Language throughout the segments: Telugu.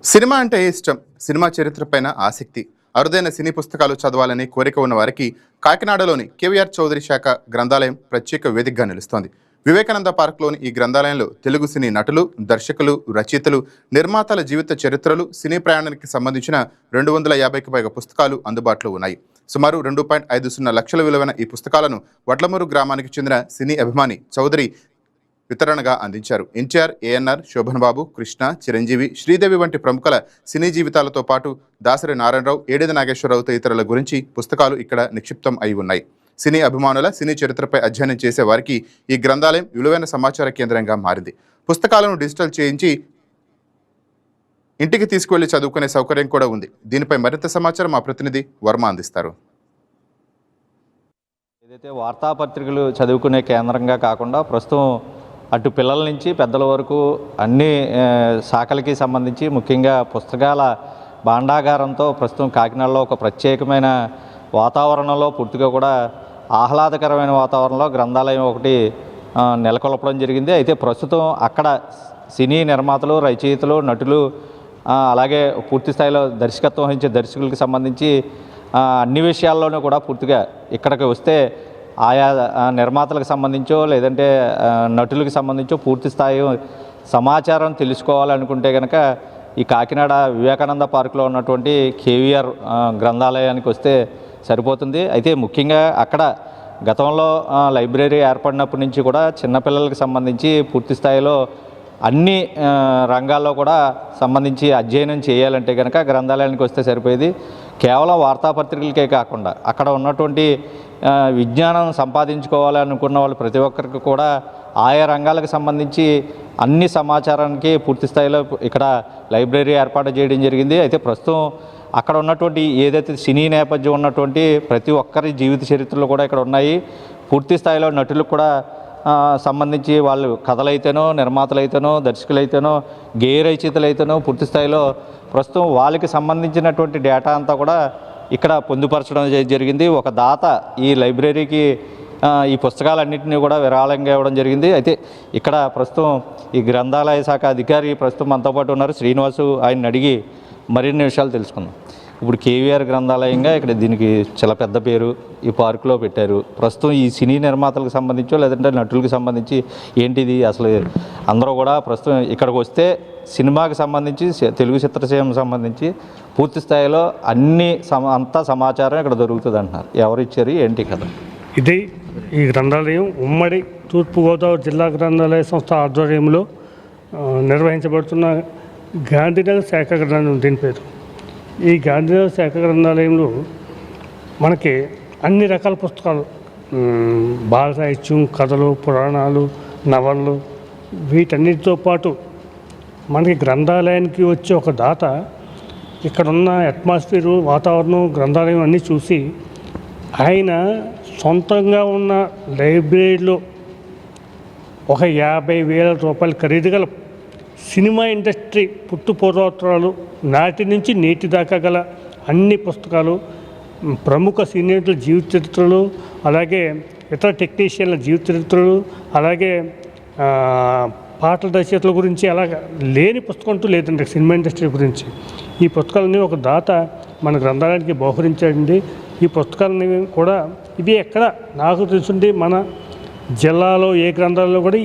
సినిమా అంటే ఇష్టం, సినిమా చరిత్రపైన ఆసక్తి, అరుదైన సినీ పుస్తకాలు చదవాలని కోరిక ఉన్న వారికి కాకినాడలోని కేవీఆర్ చౌదరి శాఖ గ్రంథాలయం ప్రత్యేక వేదికగా నిలుస్తోంది. వివేకానంద పార్క్లోని ఈ గ్రంథాలయంలో తెలుగు సినీ నటులు, దర్శకులు, రచయితలు, నిర్మాతల జీవిత చరిత్రలు, సినీ ప్రయాణానికి సంబంధించిన 250కి పైగా పుస్తకాలు అందుబాటులో ఉన్నాయి. సుమారు 2.50 లక్షల విలువైన ఈ పుస్తకాలను వడ్లమూరు గ్రామానికి చెందిన సినీ అభిమాని చౌదరి వితరణగా అందించారు. ఎన్టీఆర్, ఏఎన్ఆర్, శోభన్ బాబు, కృష్ణ, చిరంజీవి, శ్రీదేవి వంటి ప్రముఖుల సినీ జీవితాలతో పాటు దాసరి నారాయణరావు, ఏడేది నాగేశ్వరరావు తదితరుల గురించి పుస్తకాలు ఇక్కడ నిక్షిప్తం అయి ఉన్నాయి. సినీ అభిమానుల సినీ చరిత్రపై అధ్యయనం చేసే వారికి ఈ గ్రంథాలయం విలువైన సమాచార కేంద్రంగా మారింది. పుస్తకాలను డిజిటల్ చేయించి ఇంటికి తీసుకువెళ్లి చదువుకునే సౌకర్యం కూడా ఉంది. దీనిపై మరింత సమాచారం మా ప్రతినిధి వర్మ అందిస్తారు. ఏదైతే వార్తాపత్రికలు చదువుకునే కేంద్రంగా కాకుండా ప్రస్తుతం అటు పిల్లల నుంచి పెద్దల వరకు అన్ని శాఖలకి సంబంధించి ముఖ్యంగా పుస్తకాల భాండాగారంతో ప్రస్తుతం కాకినాడలో ఒక ప్రత్యేకమైన వాతావరణంలో పూర్తిగా కూడా ఆహ్లాదకరమైన వాతావరణంలో గ్రంథాలయం ఒకటి నెలకొల్పడం జరిగింది. అయితే ప్రస్తుతం అక్కడ సినీ నిర్మాతలు, రచయితలు, నటులు, అలాగే పూర్తి స్థాయిలో దర్శకత్వం వహించే దర్శకులకు సంబంధించి అన్ని విషయాల్లోనూ కూడా పూర్తిగా ఇక్కడికి వస్తే ఆయా నిర్మాతలకు సంబంధించో లేదంటే నటులకు సంబంధించో పూర్తి స్థాయి సమాచారం తెలుసుకోవాలనుకుంటే కనుక ఈ కాకినాడ వివేకానంద పార్కులో ఉన్నటువంటి కేవీఆర్ గ్రంథాలయానికి వస్తే సరిపోతుంది. అయితే ముఖ్యంగా అక్కడ గతంలో లైబ్రరీ ఏర్పడినప్పటి నుంచి కూడా చిన్నపిల్లలకు సంబంధించి పూర్తి స్థాయిలో అన్ని రంగాల్లో కూడా సంబంధించి అధ్యయనం చేయాలంటే కనుక గ్రంథాలయానికి వస్తే సరిపోయేది. కేవలం వార్తాపత్రికలకే కాకుండా అక్కడ ఉన్నటువంటి విజ్ఞానం సంపాదించుకోవాలనుకున్న వాళ్ళు ప్రతి ఒక్కరికి కూడా ఆయా రంగాలకు సంబంధించి అన్ని సమాచారానికి పూర్తి స్థాయిలో ఇక్కడ లైబ్రరీ ఏర్పాటు చేయడం జరిగింది. అయితే ప్రస్తుతం అక్కడ ఉన్నటువంటి ఏదైతే సినీ నేపథ్యం ఉన్నటువంటి ప్రతి ఒక్కరి జీవిత చరిత్రలు కూడా ఇక్కడ ఉన్నాయి. పూర్తి స్థాయిలో నటులకు కూడా సంబంధించి వాళ్ళు కథలైతేనో, నిర్మాతలైతేనో, దర్శకులైతేనో, గేయ రచయితలైతేనో పూర్తి స్థాయిలో ప్రస్తుతం వాళ్ళకి సంబంధించినటువంటి డేటా అంతా కూడా ఇక్కడ పొందుపరచడం జరిగింది. ఒక దాత ఈ లైబ్రరీకి ఈ పుస్తకాలన్నింటినీ కూడా విరాళంగా ఇవ్వడం జరిగింది. అయితే ఇక్కడ ప్రస్తుతం ఈ గ్రంథాలయ శాఖ అధికారి ప్రస్తుతం మనతో పాటు ఉన్నారు, శ్రీనివాసు. ఆయన అడిగి మరిన్ని విషయాలు తెలుసుకుందాం. ఇప్పుడు కేవీఆర్ గ్రంథాలయంగా ఇక్కడ దీనికి చాలా పెద్ద పేరు ఈ పార్కులో పెట్టారు. ప్రస్తుతం ఈ సినీ నిర్మాతలకు సంబంధించో లేదంటే నటులకు సంబంధించి ఏంటిది అసలు అందరూ కూడా ప్రస్తుతం ఇక్కడికి వస్తే సినిమాకి సంబంధించి తెలుగు చిత్రసీమకు సంబంధించి పూర్తి స్థాయిలో అంతా సమాచారం ఇక్కడ దొరుకుతుంది అంటున్నారు. ఎవరు ఇచ్చారు, ఏంటి కదా? ఇది ఈ గ్రంథాలయం ఉమ్మడి తూర్పుగోదావరి జిల్లా గ్రంథాలయ సంస్థ ఆధ్వర్యంలో నిర్వహించబడుతున్న గాంధీనగర్ శాఖ గ్రంథాలయం దీని పేరు. ఈ గాంధీనగర్ శాఖ గ్రంథాలయంలో మనకి అన్ని రకాల పుస్తకాలు, బాల సాహిత్యం, కథలు, పురాణాలు, నవళ్ళు, వీటన్నిటితో పాటు మనకి గ్రంథాలయానికి వచ్చే ఒక దాత ఇక్కడున్న అట్మాస్ఫియరు, వాతావరణం, గ్రంథాలయం అన్నీ చూసి ఆయన సొంతంగా ఉన్న లైబ్రరీలో ఒక 50,000 రూపాయల ఖరీదు గల సినిమా ఇండస్ట్రీ పుట్టుపూర్వోత్తరాలు నాటి నుంచి నేటి దాకా గల అన్ని పుస్తకాలు, ప్రముఖ సీనియర్ల జీవిత చరిత్రలు, అలాగే ఇతర టెక్నీషియన్ల జీవిత చరిత్రలు, అలాగే పాటల రచయితల గురించి అలాగే లేని పుస్తకం అంటూ లేదండి సినిమా ఇండస్ట్రీ గురించి. ఈ పుస్తకాలని ఒక దాత మన గ్రంథాలయానికి బహుకరించాడండి. ఈ పుస్తకాలని కూడా ఇవి ఎక్కడ నాకు తెలుసుండి మన జిల్లాలో ఏ గ్రంథాలలో కూడా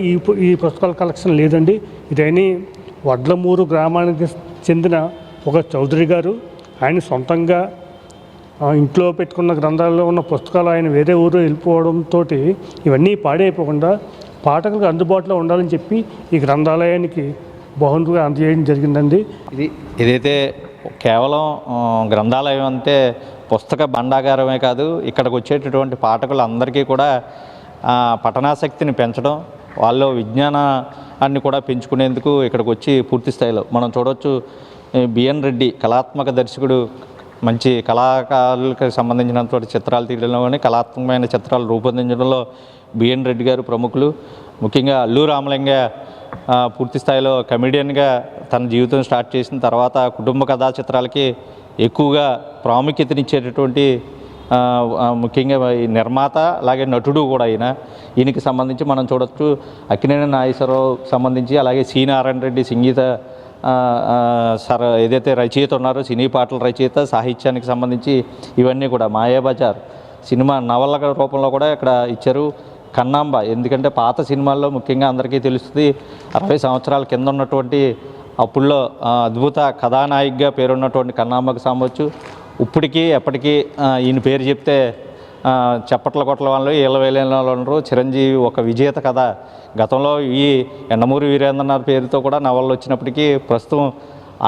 ఈ పుస్తకాల కలెక్షన్ లేదండి. ఇదైనా వడ్లమూరు గ్రామానికి చెందిన ఒక చౌదరి గారు, ఆయన సొంతంగా ఇంట్లో పెట్టుకున్న గ్రంథాలలో ఉన్న పుస్తకాలు ఆయన వేరే ఊరు వెళ్ళిపోవడంతో ఇవన్నీ పాడైపోకుండా పాఠకులకు అందుబాటులో ఉండాలని చెప్పి ఈ గ్రంథాలయానికి బహుమతిగా అందజేయడం జరిగిందండి. ఇదైతే కేవలం గ్రంథాలయం అంటే పుస్తక భండాగారమే కాదు, ఇక్కడికి వచ్చేటటువంటి పాఠకులందరికీ కూడా పఠనాసక్తిని పెంచడం, వాళ్ళు విజ్ఞానాన్ని కూడా పెంచుకునేందుకు ఇక్కడికి వచ్చి పూర్తి స్థాయిలో మనం చూడవచ్చు. బిఎన్ రెడ్డి కళాత్మక దర్శకుడు, మంచి కళాకారులకు సంబంధించినటువంటి చిత్రాలు తీయడంలో కానీ కళాత్మకమైన చిత్రాలు రూపొందించడంలో బిఎన్ రెడ్డి గారు ప్రముఖులు. ముఖ్యంగా అల్లు రామలింగ పూర్తి స్థాయిలో కమెడియన్గా తన జీవితం స్టార్ట్ చేసిన తర్వాత కుటుంబ కథా చిత్రాలకి ఎక్కువగా ప్రాముఖ్యతనిచ్చేటటువంటి ముఖ్యంగా ఈ నిర్మాత అలాగే నటుడు కూడా ఈయనకి సంబంధించి మనం చూడొచ్చు. అక్కినేని నాగేశ్వరరావు సంబంధించి అలాగే సి నారాయణ రెడ్డి సంగీత ఏదైతే రచయిత ఉన్నారో సినీ పాటల రచయిత, సాహిత్యానికి సంబంధించి ఇవన్నీ కూడా మాయాబజార్ సినిమా నవల రూపంలో కూడా ఇక్కడ ఇచ్చారు. కన్నాంబ, ఎందుకంటే పాత సినిమాల్లో ముఖ్యంగా అందరికీ తెలుస్తుంది 60 సంవత్సరాల కింద ఉన్నటువంటి అప్పుల్లో అద్భుత కథానాయికగా పేరున్నటువంటి కన్నాంబకు సామవచ్చు. ఇప్పటికీ ఎప్పటికీ ఈయన పేరు చెప్తే చప్పట్ల కొట్ల వాళ్ళు ఏళ్ళ వేలేళ్ళ వాళ్ళు. చిరంజీవి ఒక విజేత కథ. గతంలో ఈ ఎండమూరి వీరేంద్రనాథ్ పేరుతో కూడా నవలలు వచ్చినప్పటికీ ప్రస్తుతం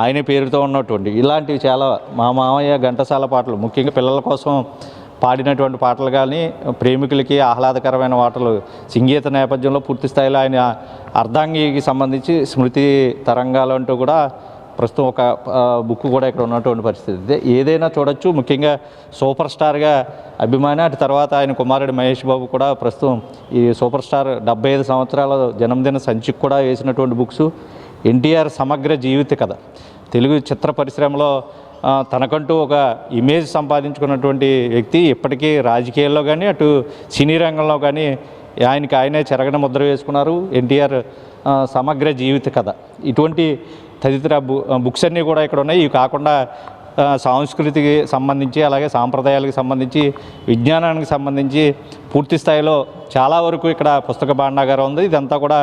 ఆయన పేరుతో ఉన్నటువంటి ఇలాంటివి చాలా మా మామయ్య ఘంటసాల పాటలు, ముఖ్యంగా పిల్లల కోసం పాడినటువంటి పాటలు కానీ, ప్రేమికులకి ఆహ్లాదకరమైన పాటలు సంగీత నేపథ్యంలో పూర్తి స్థాయిలో ఆయన అర్ధాంగికి సంబంధించి స్మృతి తరంగాలు అంటూ కూడా ప్రస్తుతం ఒక బుక్ కూడా ఇక్కడ ఉన్నటువంటి పరిస్థితి. ఏదైనా చూడొచ్చు. ముఖ్యంగా సూపర్ స్టార్గా అభిమాని, అటు తర్వాత ఆయన కుమారుడు మహేష్ బాబు కూడా ప్రస్తుతం ఈ సూపర్ స్టార్ 75 సంవత్సరాల జన్మదిన సంచికి కూడా వేసినటువంటి బుక్స్. ఎన్టీఆర్ సమగ్ర జీవిత కథ. తెలుగు చిత్ర పరిశ్రమలో తనకంటూ ఒక ఇమేజ్ సంపాదించుకున్నటువంటి వ్యక్తి. ఇప్పటికీ రాజకీయాల్లో కానీ అటు సినీ రంగంలో కానీ ఆయనే చెరగని ముద్ర వేసుకున్నారు. ఎన్టీఆర్ సమగ్ర జీవిత కథ. ఇటువంటి తదితర బుక్స్ అన్నీ కూడా ఇక్కడ ఉన్నాయి. ఇవి కాకుండా సంస్కృతికి సంబంధించి, అలాగే సాంప్రదాయాలకు సంబంధించి, విజ్ఞానానికి సంబంధించి పూర్తి స్థాయిలో చాలా వరకు ఇక్కడ పుస్తక భాండాగారం ఉంది. ఇదంతా కూడా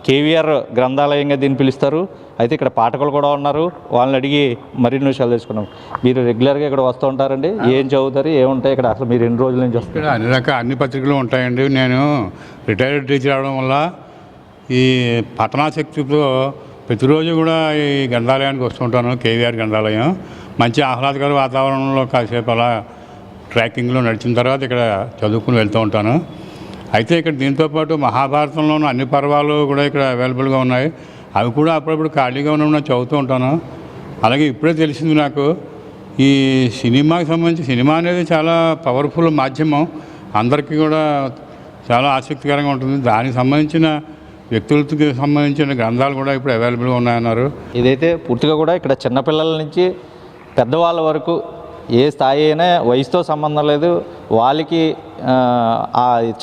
కేవీఆర్ గ్రంథాలయంగా దీన్ని పిలుస్తారు. అయితే ఇక్కడ పాఠకులు కూడా ఉన్నారు. వాళ్ళని అడిగి మరిన్ని విషయాలు తెలుసుకున్నాం. మీరు రెగ్యులర్గా ఇక్కడ వస్తూ ఉంటారండి? ఏం చదువుతారు, ఏముంటాయి ఇక్కడ? అసలు మీరు ఎన్ని రోజుల నుంచి వస్తారు? ఇక్కడ అన్ని పత్రికలు ఉంటాయండి. నేను రిటైర్డ్ టీచర్ అవడం వల్ల ఈ పఠనాశక్తితో ప్రతిరోజు కూడా ఈ గ్రంథాలయానికి వస్తుంటాను. కేవీఆర్ గ్రంథాలయం మంచి ఆహ్లాదకర వాతావరణంలో కాసేపు అలా ట్రాకింగ్లో నడిచిన తర్వాత ఇక్కడ చదువుకుని వెళ్తూ ఉంటాను. అయితే ఇక్కడ దీంతోపాటు మహాభారతంలోనూ అన్ని పర్వాలు కూడా ఇక్కడ అవైలబుల్గా ఉన్నాయి. అవి కూడా అప్పుడప్పుడు ఖాళీగా ఉన్న చదువుతూ ఉంటాను. అలాగే ఇప్పుడే తెలిసింది నాకు, ఈ సినిమాకి సంబంధించి, సినిమా అనేది చాలా పవర్ఫుల్ మాధ్యమం, అందరికీ కూడా చాలా ఆసక్తికరంగా ఉంటుంది. దానికి సంబంధించిన వ్యక్తులకి సంబంధించిన గ్రంథాలు కూడా ఇప్పుడు అవైలబుల్గా ఉన్నాయన్నారు. ఇదైతే పూర్తిగా కూడా ఇక్కడ చిన్నపిల్లల నుంచి పెద్దవాళ్ళ వరకు ఏ స్థాయి అయినా వయసుతో సంబంధం లేదు. వాళ్ళకి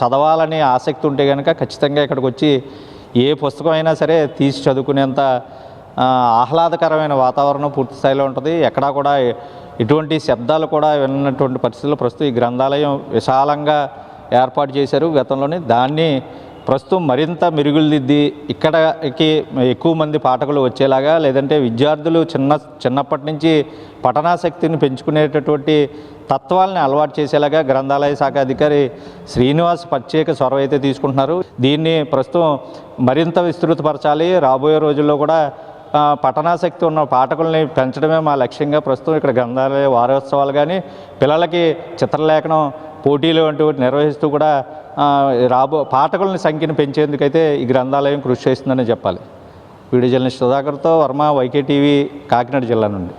చదవాలని ఆసక్తి ఉంటే కనుక ఖచ్చితంగా ఇక్కడికి వచ్చి ఏ పుస్తకం అయినా సరే తీసి చదువుకునేంత ఆహ్లాదకరమైన వాతావరణం పూర్తి స్థాయిలో ఉంటుంది. ఎక్కడా కూడా ఎటువంటి శబ్దాలు కూడా విన్నటువంటి పరిస్థితుల్లో ప్రస్తుతం ఈ గ్రంథాలయం విశాలంగా ఏర్పాటు చేశారు గతంలోనే. దాన్ని ప్రస్తుతం మరింత మెరుగుదిద్ది ఇక్కడికి ఎక్కువ మంది పాఠకులు వచ్చేలాగా, లేదంటే విద్యార్థులు చిన్నప్పటి నుంచి పఠనాశక్తిని పెంచుకునేటటువంటి తత్వాలని అలవాటు చేసేలాగా గ్రంథాలయ శాఖ అధికారి శ్రీనివాస్ ప్రత్యేక చొరవ అయితే తీసుకుంటున్నారు. దీన్ని ప్రస్తుతం మరింత విస్తృతపరచాలి. రాబోయే రోజుల్లో కూడా పఠనాశక్తి ఉన్న పాఠకుల్ని పెంచడమే మా లక్ష్యంగా ప్రస్తుతం ఇక్కడ గ్రంథాలయ వారోత్సవాలు కానీ, పిల్లలకి చిత్రలేఖనం పోటీలు వంటి నిర్వహిస్తూ కూడా పాఠకులని సంఖ్యను పెంచేందుకైతే ఈ గ్రంథాలయం కృషి చేస్తుందని చెప్పాలి. వీడియో జర్నలిస్ట్ సుధాకర్తో వర్మ, వైకే టీవీ, కాకినాడ జిల్లా నుండి.